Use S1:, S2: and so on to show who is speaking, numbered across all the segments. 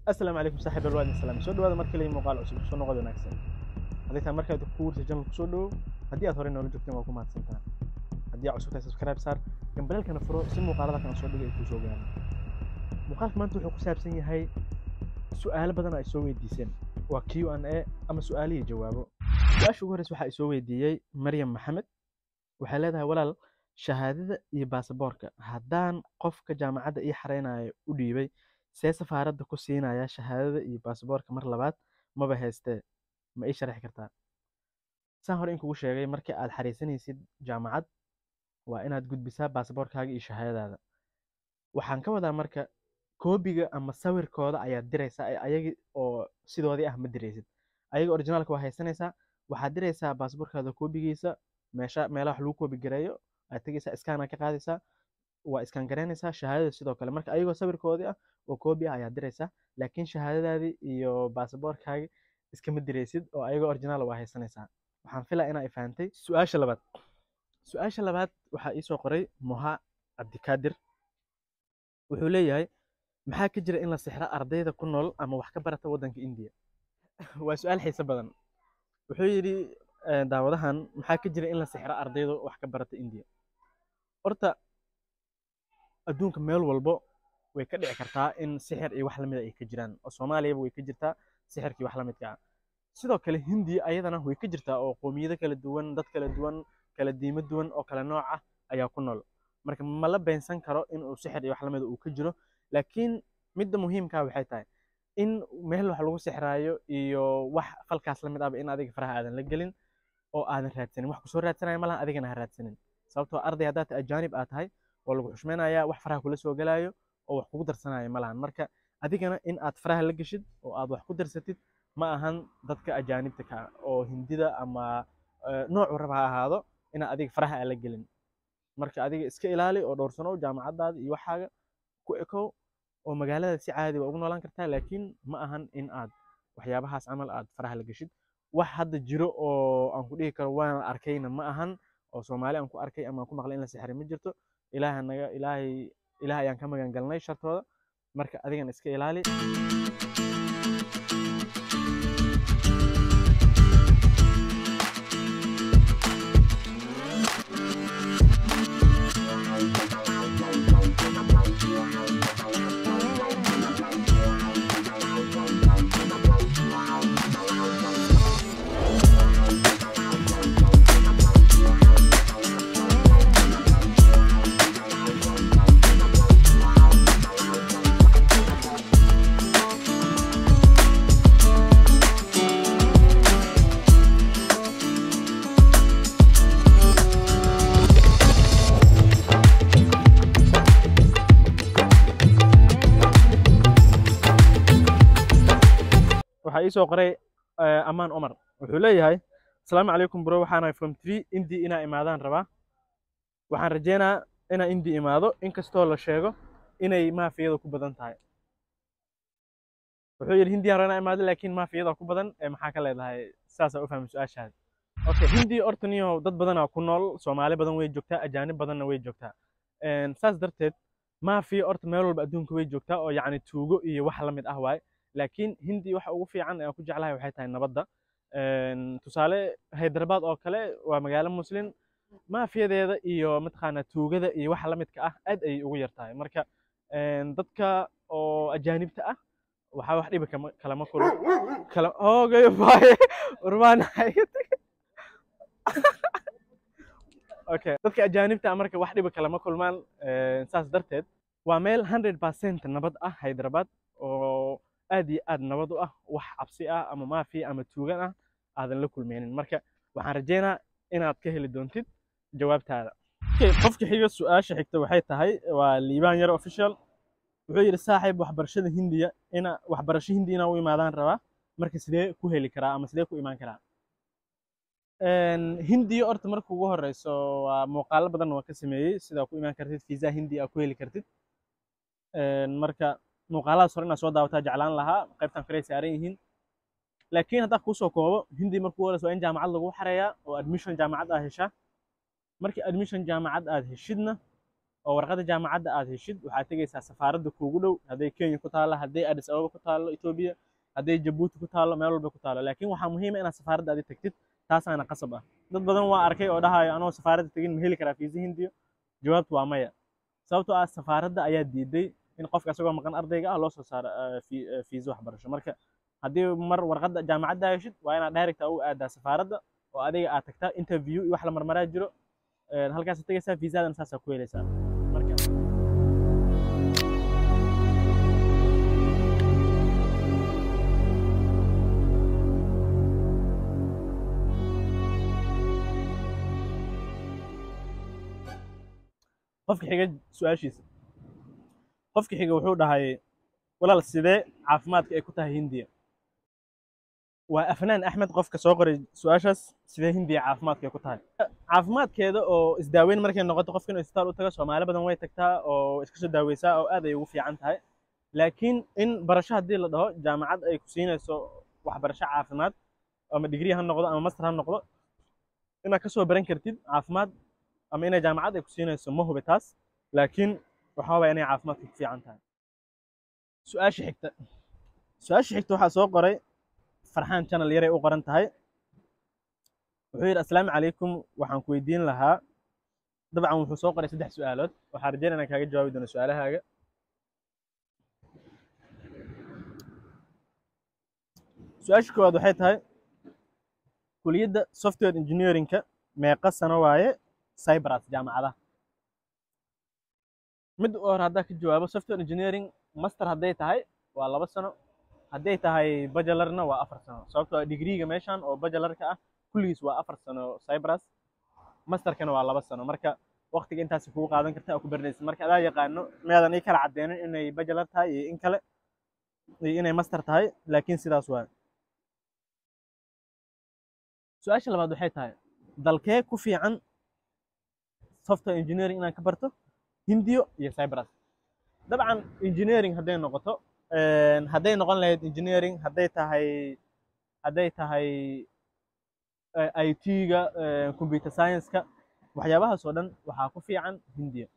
S1: السلام عليكم صاحب الوالد السلام سو dhawaada markii la muuqaal cusub soo noqdo wanaagsan hadii taa markaad ku guurto channel soo dhow hadii aad hore noola joogteen waa ku mahadsantahay hadii aad cusub tahay subscribe saar gambalelkana furo si muuqaalada kan soo dhigay ay ku soo gaaraan muuqaalka maanta wuxuu ku saabsan yahay su'aalo badan ay soo weydiiseen waa Q&A ama su'aalo iyo jawaabo su'aasha ugu horeysa waxa ay soo weydiiyay Maryam Maxamed waxay leedahay walaal shahaadada iyo baasaboorka haddaan qofka jaamacadda ii xareynayo u dhiibay see safaaradda ku siinaya shahaadada iyo baasaboorka mar labaad maba haystee ma ii sharaxi kartaa saan hore in kugu sheegay markii aad xareysanaysid jaamacad waa inaad gudbisaa baasaboorkaaga iyo shahaadadaada waxaan ka wadaa marka koobiga ama sawirkooda ayaad diraysaa ayaga oo sidoodii ah ma diraysid ayaga originaalka waa haysanaysaa waxaad diraysaa baasaboorkaada koobigiisa meelaha wax lagu koobi gareeyo aad tegaysaa iskaana ka qaadaysaa waa iskaan garaynaysaa shahaadada sidoo kale marka ayagoo sawirkoodii ah oo koobi ah ayaad diraysaa laakiin shahaadadaadii iyo baasaboorkaaga iskama diraysid oo ayagoo original waa haysanaysaa waxaan filaa inaa i fahantay su-aasha labaad waxaa ii soo qoray Moha Cabdikaadir wuxuu leeyahay maxaa ka jira in la sixro ardayda ku nool ama wax ka barata waddanka India waa su'aal xiiso badan wuxuu yidhi daawadahan maxaa ka jira in la sixro ardayda wax ka barata India horta adduunka meel walbo way ka dhici kartaa in sixir iyo wax la mid ah ay ka jiraan oo Soomaaliyaba way ka jirtaa sixirkii wax la midka ah sidoo kale Hindiya ayadana way ka jirtaa oo qoomiyado kala duwan dad kala duwan kala diimo duwan oo kala nooc ah ayaa ku nool marka ma la beensan karo in uu sixir iyo wax la mid ah uu ka jiro laakiin midda muhiimka waxay tahay in meel wax lagu sixraayo iyo wax falkaas la mid ah in adiga faraha aadan la gelin oo aadan raadsanin wax ku soo raadsanaya malaha adigana ha raadsanin sababtoo arday haddaad ajaanib aad tahay oo lagu xushmeynayaa wax faraha kula soo galaayo oo wax kugu darsanaya malahan marka adigana in aad faraha la geshid oo aad wax ku darsatid ma ahan dadka ajaanibta ka oo hindida ama nooc raba ha ahaado in adiga faraha aan la gelin marka adiga iska ilaali oo dhowrsano jaamacadaada iyo waxaaga ku ekow oo magaalada si caadi ah ugu noolaan kartaa laakiin ma ahan in aad waxyaabahaas camal aad faraha la geshid wax hadda jiro oo aan ku dhihi karo waan arkayna ma ahan oo Soomaali aan ku arkay ama ku maqlay in la sixray ma jirto ilaahay ayaan ka magan galnay shartooda marka adigana iska ilaali waxaa ii soo qoray Amaan Omar wuxuu leeyahay assalaamu calaykum bro waxaan from 3 India inaa imaadaan rabaa waxaan rajeynaa inaa India imaado inkastoo la sheego inay maafiyada ku badan tahay wuxuu yidhi Hindiya rana imaado laakiin maafiyada ku badan maxaa ka leedahay saas u fahmi su'aashaada okay Hindiya ortaniyo dad badan ku nool Soomaali badan way joogtaa ajaanib badanna way joogtaa saas darteed maafiya orta meel walba adduunka way joogtaa oo yacni tuugo iyo wax la mid ah waay laakiin Hindi waxa ugu fiican ee ku jeclahay waxay tahay nabadda tusaale Hyderabad oo kale waa magaalo muslim maafiyadeeda iyo mataqaana tuugada iyo wax la midka ah aad ay ugu yartahay marka dadka oo ajaanibta ah waxa wax dhiba kala ma kulmo kala oogay baaye urban okay dadka ajaanibta marka wax dhiba kala ma kulmaan saas darteed waa meel 100% nabad ah Hyderabad oo aad iyo aad nabad u ah wax cabsi ah ama maafiya ama tuugan ah aadan la kulmeenin marka waxaan rajeynaa inaad ka heli doontid jawaabtaada qofka xiga su'aasha xigta waxay tahay waa Liibaan Yar official wuxuu yiri saaxiib waxbarashada Hindiya u imaadaan rabaa marka sidee ku heli karaa ama sidee ku imaan karaa Hindiya horta marka ugu horeyso waa muuqaalo badan oo ka sameeyay sida ku imaan kartid visa Hindiya ku heli kartid marka muuqaaladaas hore inaad soo daawataa jeclaan lahaa qaybtan kale saaran yihiin laakiin hadda ku soo koobo Hindi markuu horeyso in jaamacad lagu xareeyaa oo admission jaamacad ah heshaa markii admission jaamacad aad heshidna oo warqadda jaamacadda aad heshid waxaad tegaysaa safaaradda kuugu dhow hadday Kenya ku taalo hadday Addis Ababa ku taalo Ethiopia hadday Djibouti ku taalo meel walba ku taalo laakiin waxaa muhiim ah inaad safaaradda aad tagtid taasaana qasab ah dad badan waa arkay oo dhahayo anoo safaaradda tagin ma heli karaa fiisa Hindiya jawaabtu waa maya sababtoo ah safaaradda ayaa diiday in qofka asagoo maqan ardayga ah loo soo saaro fiisa waxbarasho marka haddii mar warqadda jaamacadda heshid waa inaad direct u aadaa safaaradda oo adiga aad tagtaa interview iyo wax la marmaraa jiro halkaas tagaysaa fiisadan saasaa ku helaysaa marka qofka xiga su'aashiisa qofka xiga wuxuu dhahay walaal sidee caafimaadka ay ku tahay Hindiya waa Afnaan Axmed qofka soo qoray su'aashaas sidee Hindiya caafimaadka ay ku tahay caafimaadkeeda oo isdaaweyn markay noqoto qofka inuu isbitaal u tago Soomaali badan way tagtaa oo iska soo daaweysaa oo aad ay ugu fiican tahay laakiin in barasho haddii la dhaho jaamacad ay ku siinayso waxbarasho caafimaad ama degree ha noqdo ama master ha noqdo inaad ka soo baran kartid caafimaad ama inay jaamacad ay ku siinayso ma hubi taas laakiin waxa waa inay caafimaadka ku fiican tahay su'aasha xigta waxaa soo qoray Farxaan channel yaray u qoran tahay wuxuu yiri assalaamu calaykum waxaan ku weydiin lahaa dabcan wuxuu soo qoray 3 su'aalood waxaan rajaynayaa inaan kaaga jawaabi doono su'aalahaaga su'aasha koowaad waxay tahay kuliyadda software engineering-ka meeqa sano waaye Cyprus jaamacada mid hore hadda ka jawaabo software engineering master hadday tahay waa 2 sano hadday tahay bachelorna waa 4 sano sababtoo degree-ga meeshan oo bachelor-ka ah kulligiis waa 4 sano Cyprus master-kana waa 2 sano marka waqtiga intaas kugu qaadan kartaa oo ku baranaysid marka adaa yaqaano meedan ay kala caddeeyeen inay bachelor tahay iyo in kale iyo inay master tahay laakiin sidaas waa su'aasha labaad waxay tahay dalkee ku fiican software engineering inaan ka barto Hindiyo iyo Cyprus dabcan engineering hadday noqoto hadday noqon lahayd engineering hadday tahay IT-ga computer science-ka waxyaabahaas oo dhan waxaa ku fiican Hindiya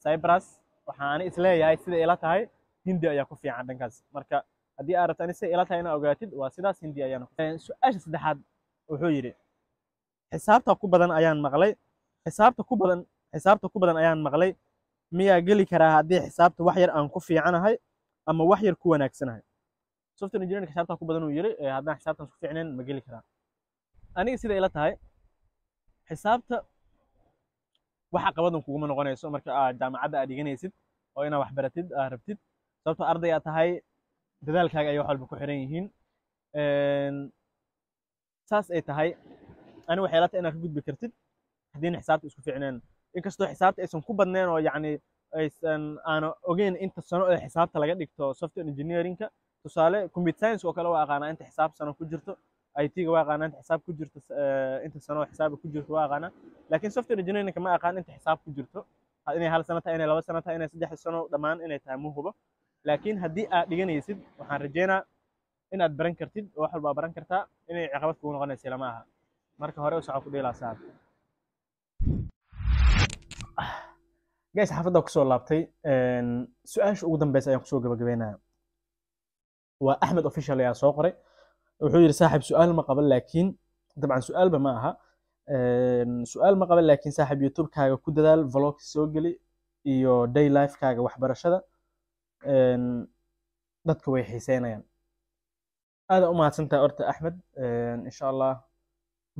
S1: Cyprus waxaan isleeyahay sida ila tahay Hindiya ayaa ku fiican dhankaas marka haddii aad rabto sida ila tahay inaad ogaatid waa sidaas Hindiya ayaana su'aasha saddexaad wuxuu yiri xisaabta ku badan ayaan maqlay miyaa geli karaa haddii xisaabta wax yar aan ku fiicanahay ama wax yar ku wanaagsanahay software engineering xisaabta ku badan uu yiri haddaan xisaabtan ku fiicneen ma geli karaa aniga sida ila tahay xisaabta waxa qabadan kugu ma noqonayso marka aad jaamacadda aad dhiganaysid oo inaad wax baratid aad rabtid sababtoo arday aad tahay dadaalkaaga ay wax walba ku xiran yihiin saas ay tahay ani waxay ila tahay inaad ka gudbi kartid haddii xisaabta isku fiicneen inkastoo xisaabta aysan ku badneen oo yacni aysan aan ogeyn inta sano ee xisaabta laga dhigto software engineering-ka tusaale computer science oo kale waa aqaanaa inta xisaab sano ku jirto IT-ga waa aqaanaa inta xisaab ku jirto inta sano xisaab ku jirto waa aqaanaa laakiin software engineering-ka ma aqaan inta xisaab ku jirto inay 1 sano tahay inay 2 sano tahay inay 3 sano dhammaan inay tahay ma hubo laakiin haddii aad dhiganaysid waxaan rajeynaa inaad baran kartid oo wax walba baran kartaa inay caqabad kugu noqonayso lama aha marka hore u soco ku dheelaa saab guys xafada ku soo laabtay su'aasha ugu dambaysa ayaan ku soo gabagabeynayaa waa Axmed official ayaa soo qoray wuxuu yiri saaxiib su'aal ma qaban laakiin dabcan su'aalba ma aha su'aal ma qaban laakiin saaxiib YouTube-kaaga ku dadaal vlog soo gali iyo day life-kaaga waxbarashada dadka way xiiseynayaan aad u mahadsantahay horta Axmed insha Allah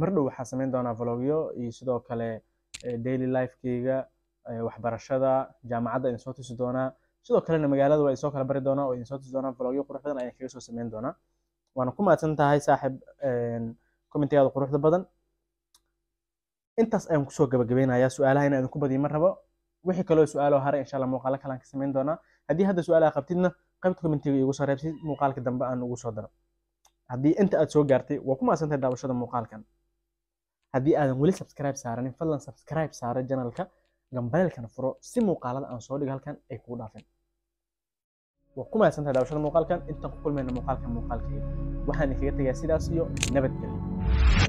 S1: mar dhow waxaan sameyn doonaa vlogyo iyo sidoo kale daily life-kayga waxbarashada jaamacadda in soo tusi doonaa sidoo kalena magaalada waa soo kala bari doonaa oo in soo tusi doonaa vlogyo qurux badan ayaan kaga soo sameyn doonaa waana ku mahadsan tahay saaxiib commentigaada quruxda badan intaas ayaan ku soo gabagabeynayaa su'aalaha inaan idinku badiyo ma rabo wixii kaloo su'aalo haray insha Allah muuqaalo kale aan ka sameyn doonaa haddii hadda su'aalaha qabtidna qaybta commentiga igu soo reebsi muuqaalka dambe aan ugu soo daro haddii inta aad soo gaartay waa ku mahadsan tahay daawashada muuqaalkan haddii aadan weli subscribe saaranin fadlan subscribe saara channelka gambalelkana furo si muuqaalada aan soo dhigo halkan ay kugu dhaafeen waa ku mahadsan tahay daawashada muuqaalkan intaan ku kulmayna muuqaalka waxaan kaga tagayaa sidaas iyo nabadgelyo